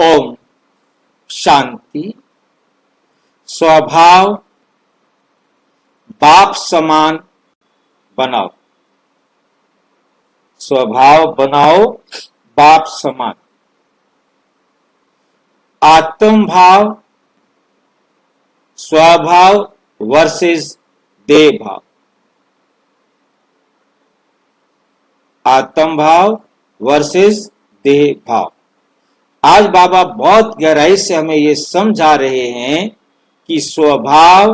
ओम शांति। स्वभाव बाप समान बनाओ। स्वभाव बनाओ बाप समान। आत्म भाव स्वभाव वर्सेस देह भाव। आत्म भाव वर्सेस देह भाव। आज बाबा बहुत गहराई से हमें ये समझा रहे हैं कि स्वभाव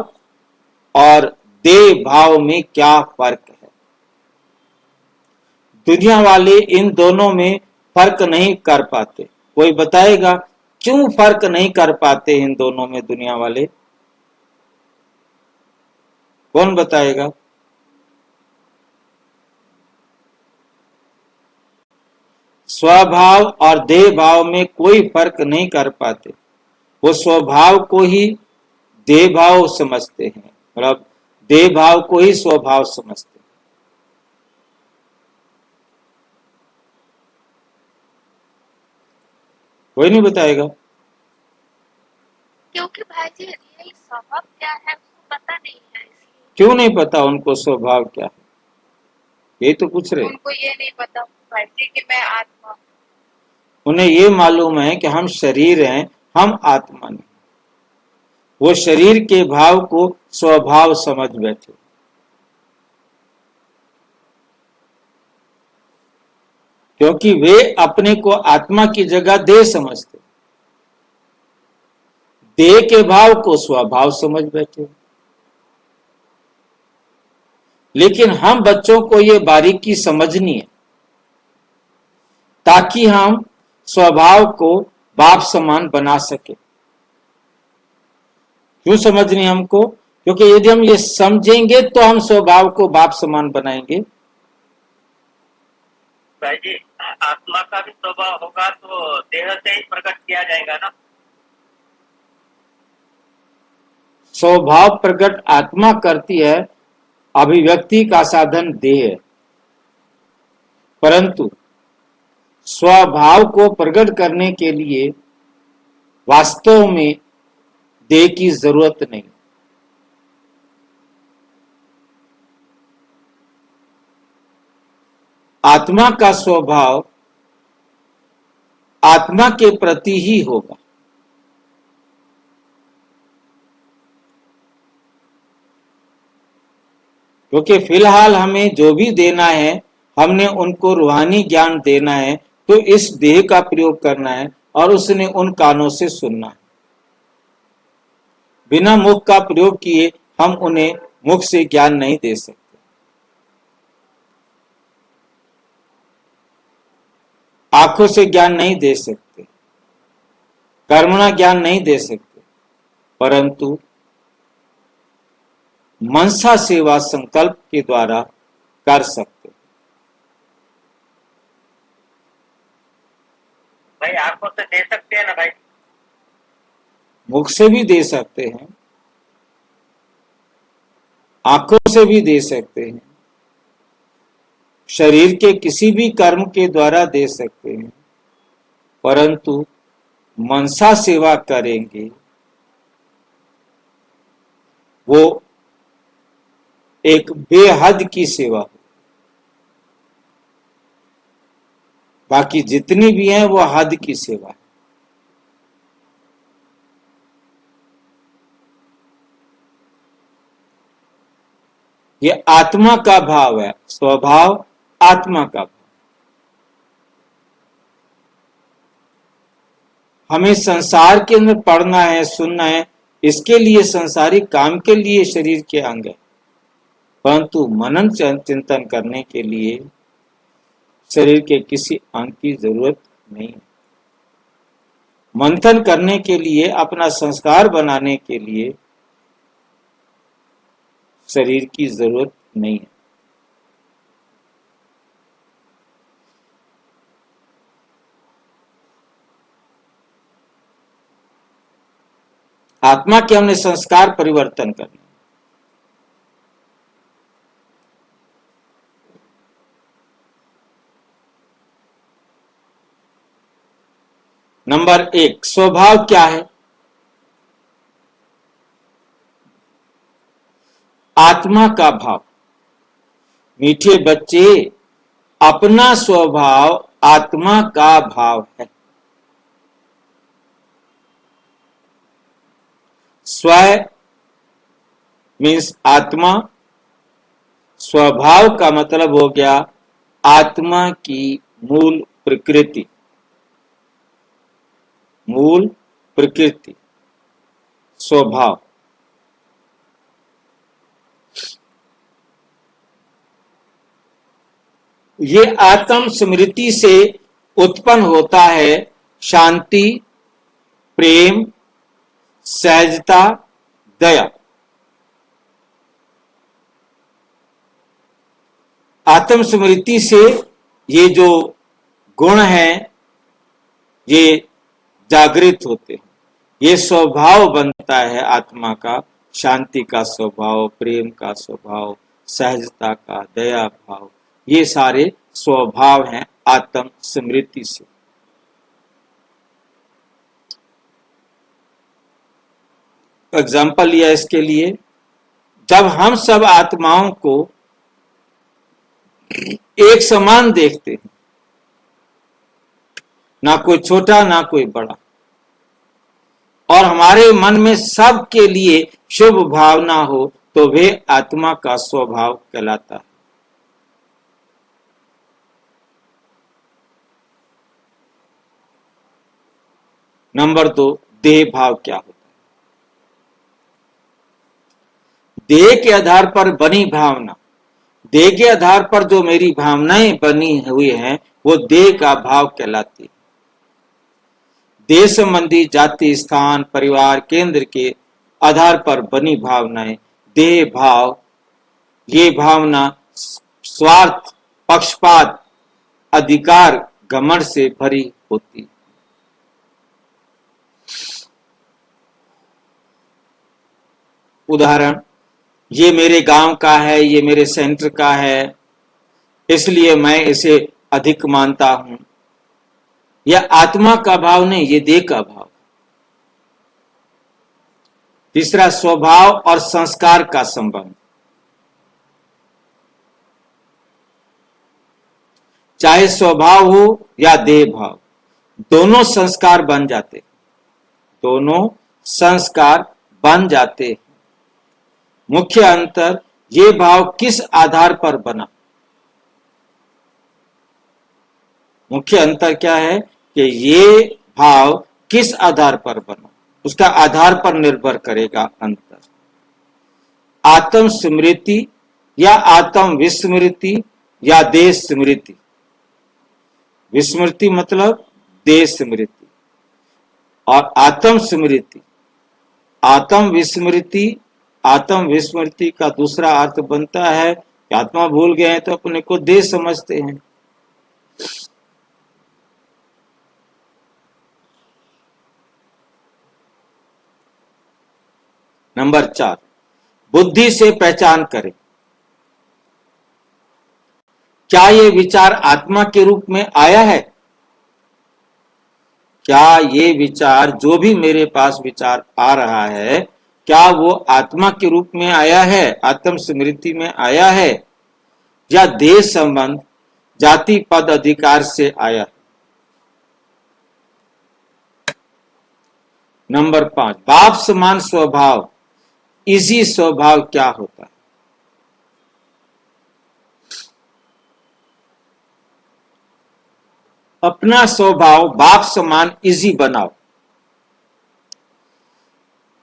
और देह भाव में क्या फर्क है। दुनिया वाले इन दोनों में फर्क नहीं कर पाते। कोई बताएगा क्यों फर्क नहीं कर पाते इन दोनों में दुनिया वाले? कौन बताएगा? स्वभाव और देह भाव में कोई फर्क नहीं कर पाते। वो स्वभाव को ही देह भाव समझते हैं, मतलब देह भाव को ही स्वभाव समझते हैं। कोई नहीं बताएगा। क्योंकि भाई जी रियल स्वभाव क्या है उसको पता नहीं है, इसलिए क्यों नहीं पता उनको स्वभाव क्या है? ये तो पूछ रहे। उनको ये नहीं पता भाई जी कि मैं आत्मा हूँ। उन्हें ये मालूम है कि हम शरीर हैं, हम आत्मा नहीं। वो शरीर के भाव को स्वभाव समझ बैठे। क्योंकि वे अपने को आत्मा की जगह देह समझते, देह के भाव को स्वभाव समझ बैठे। लेकिन हम बच्चों को ये बारीकी समझनी है ताकि हम स्वभाव को बाप समान बना सके। क्यों समझनी हमको? क्योंकि यदि हम ये समझेंगे तो हम स्वभाव को बाप समान बनाएंगे। भाई जी, आत्मा का भी स्वभाव होगा तो देह से ही प्रकट किया जाएगा ना। स्वभाव प्रकट आत्मा करती है, अभिव्यक्ति का साधन देह है। परंतु स्वभाव को प्रकट करने के लिए वास्तव में देह की जरूरत नहीं। आत्मा का स्वभाव आत्मा के प्रति ही होगा। क्योंकि फिलहाल हमें जो भी देना है, हमने उनको रूहानी ज्ञान देना है, तो इस देह का प्रयोग करना है और उसने उन कानों से सुनना है। बिना मुख का प्रयोग किए हम उन्हें मुख से ज्ञान नहीं दे सकते। आंखों से ज्ञान नहीं दे सकते, कर्मणा ज्ञान नहीं दे सकते, परंतु मनसा सेवा संकल्प के द्वारा कर सकते। भाई आंखों से दे सकते हैं ना भाई? मुख से भी दे सकते हैं, आंखों से भी दे सकते हैं, शरीर के किसी भी कर्म के द्वारा दे सकते हैं, परंतु मनसा सेवा करेंगे वो एक बेहद की सेवा। बाकी जितनी भी हैं वो हद की सेवा है। ये आत्मा का भाव है, स्वभाव आत्मा का भाव। हमें संसार के अंदर पढ़ना है, सुनना है, इसके लिए संसारिक काम के लिए शरीर के अंग है, परंतु मनन चिंतन करने के लिए शरीर के किसी अंग की जरूरत नहीं है। मंथन करने के लिए, अपना संस्कार बनाने के लिए शरीर की जरूरत नहीं है। आत्मा के हमने संस्कार परिवर्तन करने। नंबर 1, स्वभाव क्या है? आत्मा का भाव। मीठे बच्चे, अपना स्वभाव आत्मा का भाव है। स्व मीन्स आत्मा, स्वभाव का मतलब हो गया आत्मा की मूल प्रकृति। मूल प्रकृति, स्वभाव। ये आत्म स्मृति से उत्पन्न होता है शांति, प्रेम, सहजता, दया। आत्म स्मृति से ये जो गुण हैं ये जागृत होते हैं। ये स्वभाव बनता है आत्मा का, शांति का स्वभाव, प्रेम का स्वभाव, सहजता का, दया भाव। ये सारे स्वभाव हैं आत्म स्मृति से। एग्जाम्पल लिया इसके लिए, जब हम सब आत्माओं को एक समान देखते हैं, ना कोई छोटा ना कोई बड़ा, और हमारे मन में सबके लिए शुभ भावना हो, तो वे आत्मा का स्वभाव कहलाता है। नंबर 2, देह भाव क्या होता है? देह के आधार पर बनी भावना, देह के आधार पर जो मेरी भावनाएं बनी हुई हैं वो देह का भाव कहलाती है। देह संबंधी जाति, स्थान, परिवार, केंद्र के आधार पर बनी भावनाएं देह भाव। ये भावना स्वार्थ, पक्षपात, अधिकार, घमंड से भरी होती है। उदाहरण, ये मेरे गांव का है, ये मेरे सेंटर का है, इसलिए मैं इसे अधिक मानता हूं। यह आत्मा का भाव नहीं, ये देह का भाव। तीसरा, स्वभाव और संस्कार का संबंध। चाहे स्वभाव हो या देह भाव, दोनों संस्कार बन जाते, दोनों संस्कार बन जाते। मुख्य अंतर, ये भाव किस आधार पर बना। मुख्य अंतर क्या है कि ये भाव किस आधार पर बना, उसका आधार पर निर्भर करेगा अंतर। आत्म स्मृति या आत्म विस्मृति या देह स्मृति। विस्मृति मतलब देह स्मृति, और आत्म स्मृति, आत्म विस्मृति। आत्म विस्मृति का दूसरा अर्थ बनता है कि आत्मा भूल गए हैं तो अपने को देह समझते हैं। नंबर 4, बुद्धि से पहचान करें। क्या ये विचार आत्मा के रूप में आया है? क्या ये विचार, जो भी मेरे पास विचार आ रहा है, क्या वो आत्मा के रूप में आया है, आत्म स्मृति में आया है, या देह संबंध, जाति, पद, अधिकार से आया? नंबर 5, बाप समान स्वभाव, इसी स्वभाव क्या होता है? अपना स्वभाव बाप समान इजी बनाओ।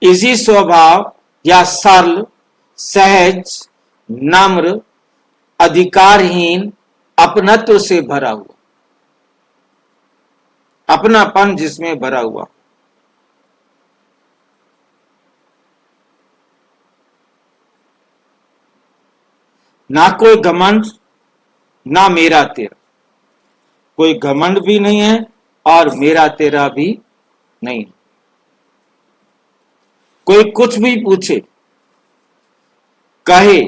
इजी स्वभाव या सरल, सहज, नम्र, अधिकारहीन, अपनत्व से भरा हुआ, अपनापन जिसमें भरा हुआ। ना कोई घमंड, ना मेरा तेरा। कोई घमंड भी नहीं है और मेरा तेरा भी नहीं। कोई कुछ भी पूछे, कहे,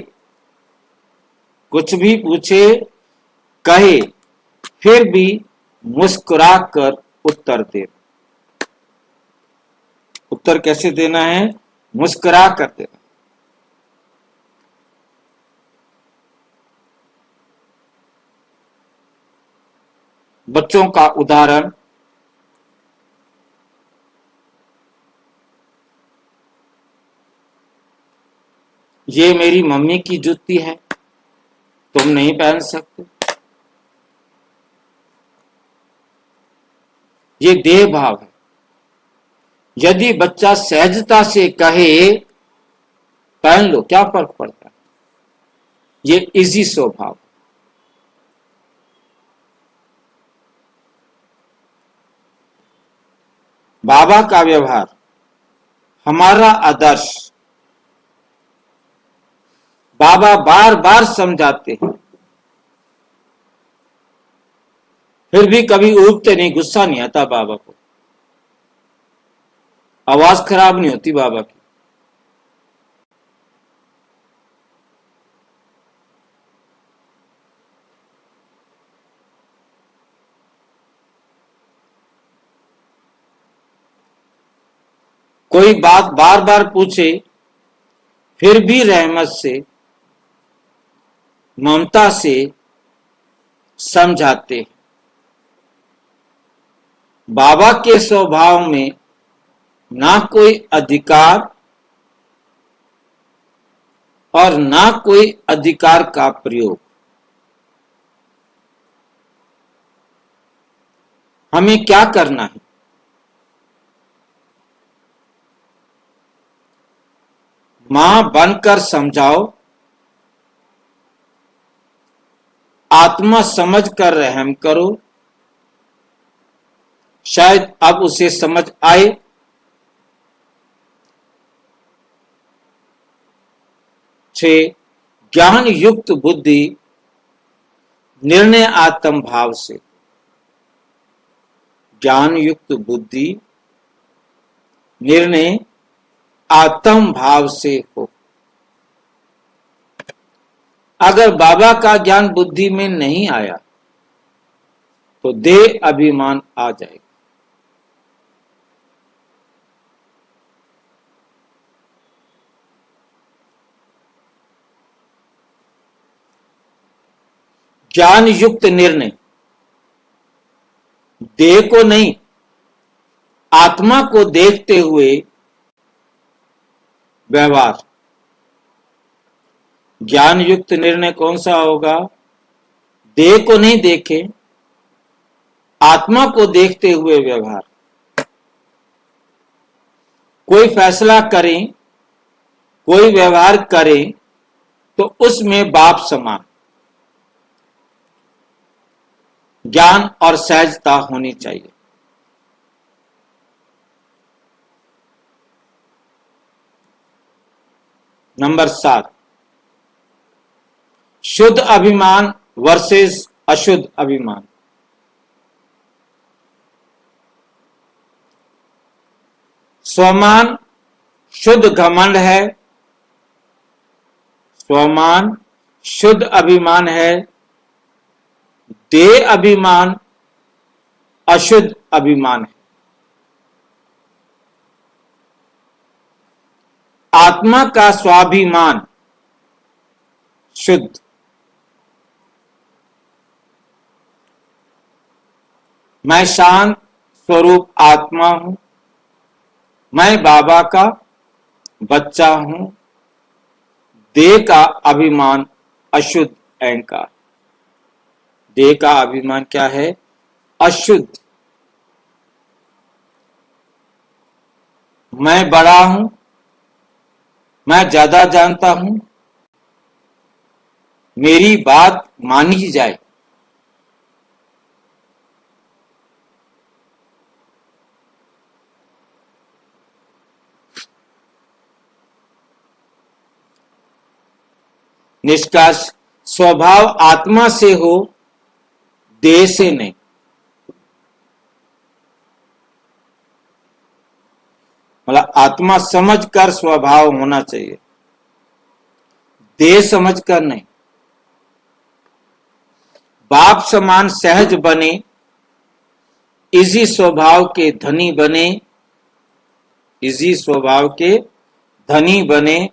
कुछ भी पूछे, कहे, फिर भी मुस्कुरा कर उत्तर दे। उत्तर कैसे देना है? मुस्कुरा कर देना। बच्चों का उदाहरण, ये मेरी मम्मी की जूती है, तुम नहीं पहन सकते। ये देह भाव है। यदि बच्चा सहजता से कहे पहन लो, क्या फर्क पड़ता है? ये इजी स्वभाव। बाबा का व्यवहार, हमारा आदर्श। बाबा बार बार समझाते हैं, फिर भी कभी ऊबते नहीं, गुस्सा नहीं आता बाबा को, आवाज खराब नहीं होती बाबा की। कोई बात बार बार पूछे फिर भी रहमत से, ममता से समझाते। बाबा के स्वभाव में ना कोई अधिकार और ना कोई अधिकार का प्रयोग। हमें क्या करना है? मां बनकर समझाओ, आत्मा समझकर रहम करो। शायद अब उसे समझ आए। ज्ञान युक्त बुद्धि, निर्णय आत्म भाव से। ज्ञान युक्त बुद्धि, निर्णय आत्म भाव से हो। अगर बाबा का ज्ञान बुद्धि में नहीं आया तो देह अभिमान आ जाएगा। ज्ञान युक्त निर्णय, देह को नहीं आत्मा को देखते हुए व्यवहार। ज्ञान युक्त निर्णय कौन सा होगा? देह को नहीं देखे, आत्मा को देखते हुए व्यवहार। कोई फैसला करें, कोई व्यवहार करें तो उसमें बाप समान ज्ञान और सहजता होनी चाहिए। नंबर 7, शुद्ध अभिमान वर्सेस अशुद्ध अभिमान। स्वमान शुद्ध घमंड है, स्वमान शुद्ध अभिमान है। देह अभिमान अशुद्ध अभिमान है। आत्मा का स्वाभिमान शुद्ध। मैं शांत स्वरूप आत्मा हूं, मैं बाबा का बच्चा हूं। देह का अभिमान अशुद्ध अहंकार। देह का अभिमान क्या है? अशुद्ध। मैं बड़ा हूं, मैं ज्यादा जानता हूं, मेरी बात मानी जाए। निष्कर्ष, स्वभाव आत्मा से हो, देह से नहीं। मतलब आत्मा समझकर स्वभाव होना चाहिए, देह समझकर नहीं। बाप समान सहज बने, इसी स्वभाव के धनी बने, इसी स्वभाव के धनी बने,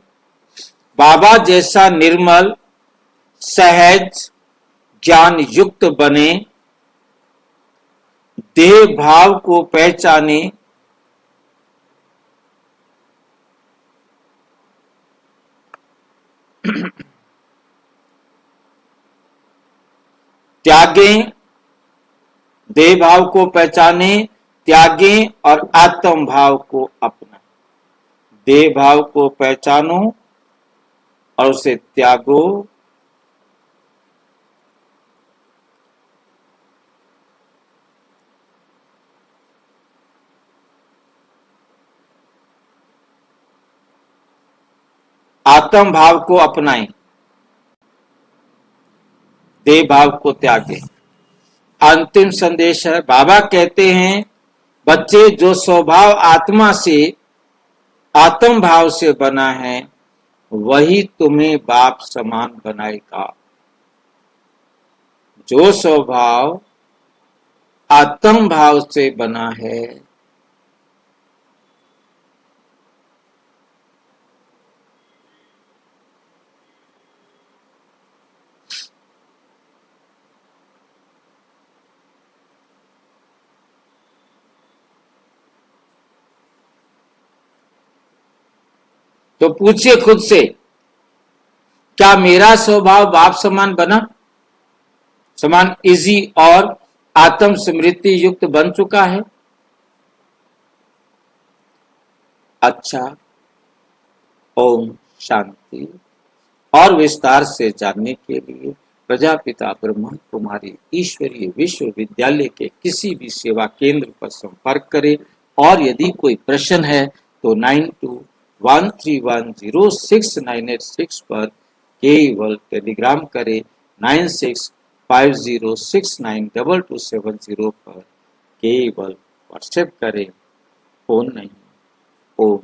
बाबा जैसा निर्मल सहज ज्ञान युक्त बने, देह भाव को पहचाने, त्यागें, देह भाव को पहचाने, त्यागें और आत्म भाव को अपना। देह भाव को पहचानो और उसे त्यागो, आत्म भाव को अपनाएं, देह भाव को त्यागें। अंतिम संदेश है, बाबा कहते हैं बच्चे जो स्वभाव आत्मा से आत्म भाव से बना है वही तुम्हें बाप समान बनाएगा। जो स्वभाव आत्म भाव से बना है तो पूछिए खुद से, क्या मेरा स्वभाव बाप समान बना, समान इजी और आत्म स्मृति युक्त बन चुका है? अच्छा, ओम शांति। और विस्तार से जानने के लिए प्रजापिता ब्रह्मा कुमारी ईश्वरीय विश्वविद्यालय के किसी भी सेवा केंद्र पर संपर्क करें और यदि कोई प्रश्न है तो 9213106986 पर केवल टेलीग्राम करें, 9650692270 पर केवल व्हाट्सएप करें, फोन नहीं। ओम